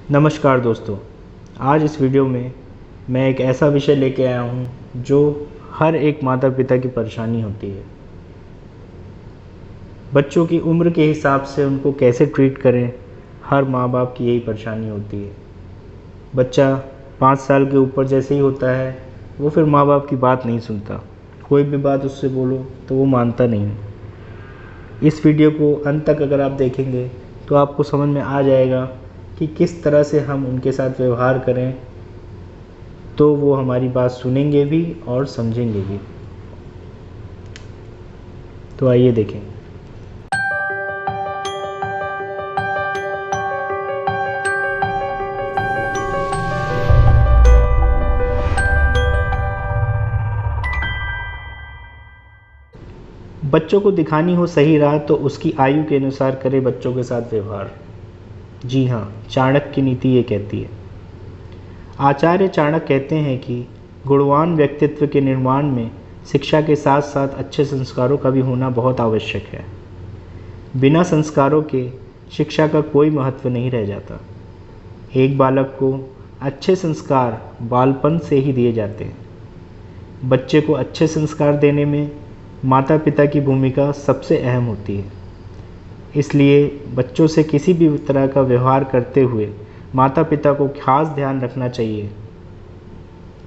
नमस्कार दोस्तों, आज इस वीडियो में मैं एक ऐसा विषय लेके आया हूँ जो हर एक माता पिता की परेशानी होती है। बच्चों की उम्र के हिसाब से उनको कैसे ट्रीट करें, हर माँ बाप की यही परेशानी होती है। बच्चा 5 साल के ऊपर जैसे ही होता है वो फिर माँ बाप की बात नहीं सुनता। कोई भी बात उससे बोलो तो वो मानता नहीं। इस वीडियो को अंत तक अगर आप देखेंगे तो आपको समझ में आ जाएगा कि किस तरह से हम उनके साथ व्यवहार करें तो वो हमारी बात सुनेंगे भी और समझेंगे भी। तो आइए देखें। बच्चों को दिखानी हो सही राह तो उसकी आयु के अनुसार करे बच्चों के साथ व्यवहार। जी हाँ, चाणक्य की नीति ये कहती है। आचार्य चाणक्य कहते हैं कि गुणवान व्यक्तित्व के निर्माण में शिक्षा के साथ साथ अच्छे संस्कारों का भी होना बहुत आवश्यक है। बिना संस्कारों के शिक्षा का कोई महत्व नहीं रह जाता। एक बालक को अच्छे संस्कार बालपन से ही दिए जाते हैं। बच्चे को अच्छे संस्कार देने में माता पिता की भूमिका सबसे अहम होती है। इसलिए बच्चों से किसी भी तरह का व्यवहार करते हुए माता पिता को खास ध्यान रखना चाहिए।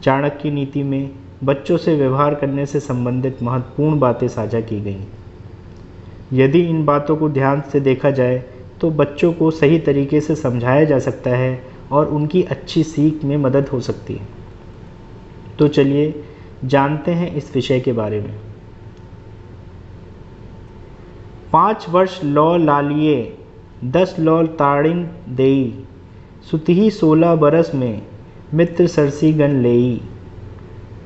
चाणक्य की नीति में बच्चों से व्यवहार करने से संबंधित महत्वपूर्ण बातें साझा की गई। यदि इन बातों को ध्यान से देखा जाए तो बच्चों को सही तरीके से समझाया जा सकता है और उनकी अच्छी सीख में मदद हो सकती है। तो चलिए जानते हैं इस विषय के बारे में। 5 वर्ष लौ लालिए 10 लौ ताड़िन देई, सुतहि 16 बरस में मित्र सरसी गण लेई।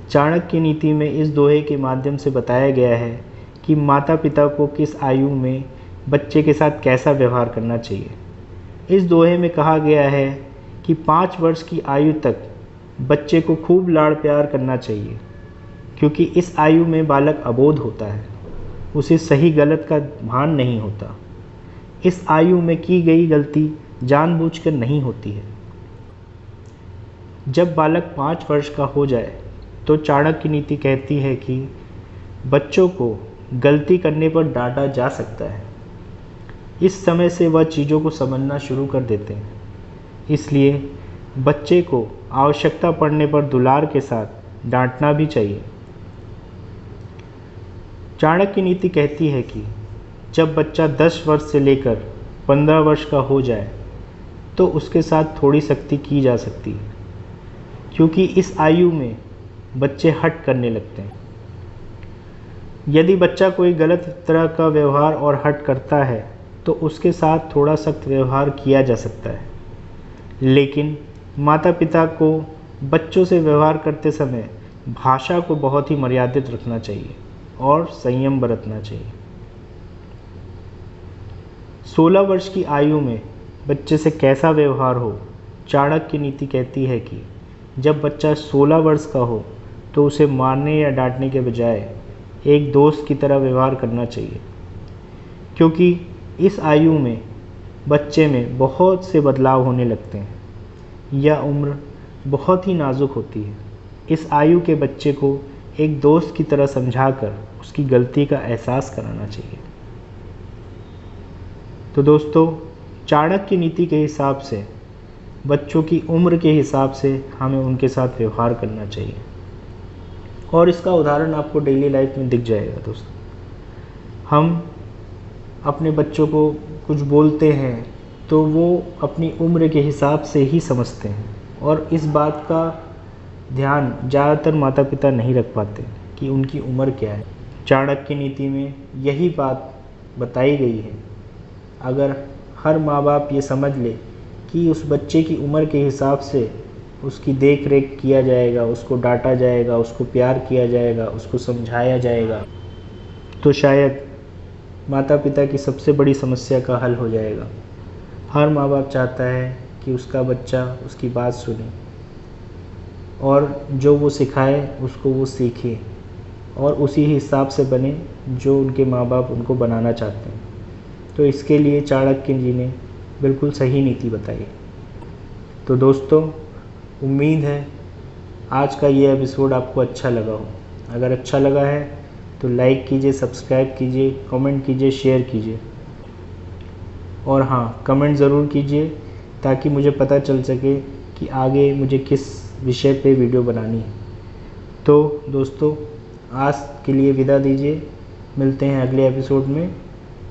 चाणक्य की नीति में इस दोहे के माध्यम से बताया गया है कि माता पिता को किस आयु में बच्चे के साथ कैसा व्यवहार करना चाहिए। इस दोहे में कहा गया है कि 5 वर्ष की आयु तक बच्चे को खूब लाड़ प्यार करना चाहिए, क्योंकि इस आयु में बालक अबोध होता है, उसे सही गलत का भान नहीं होता। इस आयु में की गई गलती जानबूझकर नहीं होती है। जब बालक 5 वर्ष का हो जाए तो चाणक्य की नीति कहती है कि बच्चों को गलती करने पर डांटा जा सकता है। इस समय से वह चीज़ों को समझना शुरू कर देते हैं। इसलिए बच्चे को आवश्यकता पड़ने पर दुलार के साथ डांटना भी चाहिए। चाणक्य की नीति कहती है कि जब बच्चा 10 वर्ष से लेकर 15 वर्ष का हो जाए तो उसके साथ थोड़ी सख्ती की जा सकती है, क्योंकि इस आयु में बच्चे हट करने लगते हैं। यदि बच्चा कोई गलत तरह का व्यवहार और हट करता है तो उसके साथ थोड़ा सख्त व्यवहार किया जा सकता है, लेकिन माता पिता को बच्चों से व्यवहार करते समय भाषा को बहुत ही मर्यादित रखना चाहिए और संयम बरतना चाहिए। 16 वर्ष की आयु में बच्चे से कैसा व्यवहार हो। चाणक्य की नीति कहती है कि जब बच्चा 16 वर्ष का हो तो उसे मारने या डांटने के बजाय एक दोस्त की तरह व्यवहार करना चाहिए, क्योंकि इस आयु में बच्चे में बहुत से बदलाव होने लगते हैं। यह उम्र बहुत ही नाजुक होती है। इस आयु के बच्चे को एक दोस्त की तरह समझाकर उसकी गलती का एहसास कराना चाहिए। तो दोस्तों, चाणक्य की नीति के हिसाब से बच्चों की उम्र के हिसाब से हमें उनके साथ व्यवहार करना चाहिए, और इसका उदाहरण आपको डेली लाइफ में दिख जाएगा। दोस्तों, हम अपने बच्चों को कुछ बोलते हैं तो वो अपनी उम्र के हिसाब से ही समझते हैं, और इस बात का ध्यान ज़्यादातर माता पिता नहीं रख पाते कि उनकी उम्र क्या है। चाणक्य की नीति में यही बात बताई गई है। अगर हर माँ बाप ये समझ ले कि उस बच्चे की उम्र के हिसाब से उसकी देख रेख किया जाएगा, उसको डांटा जाएगा, उसको प्यार किया जाएगा, उसको समझाया जाएगा, तो शायद माता पिता की सबसे बड़ी समस्या का हल हो जाएगा। हर माँ बाप चाहता है कि उसका बच्चा उसकी बात सुने और जो वो सिखाए उसको वो सीखे और उसी हिसाब से बने जो उनके माँ बाप उनको बनाना चाहते हैं। तो इसके लिए चाणक्य जी ने बिल्कुल सही नीति बताई। तो दोस्तों, उम्मीद है आज का ये एपिसोड आपको अच्छा लगा हो। अगर अच्छा लगा है तो लाइक कीजिए, सब्सक्राइब कीजिए, कमेंट कीजिए, शेयर कीजिए और हाँ, कमेंट ज़रूर कीजिए ताकि मुझे पता चल सके कि आगे मुझे किस विषय पे वीडियो बनानी है। तो दोस्तों, आज के लिए विदा दीजिए, मिलते हैं अगले एपिसोड में।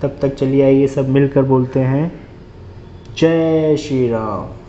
तब तक चलिए आइए सब मिलकर बोलते हैं जय श्री राम।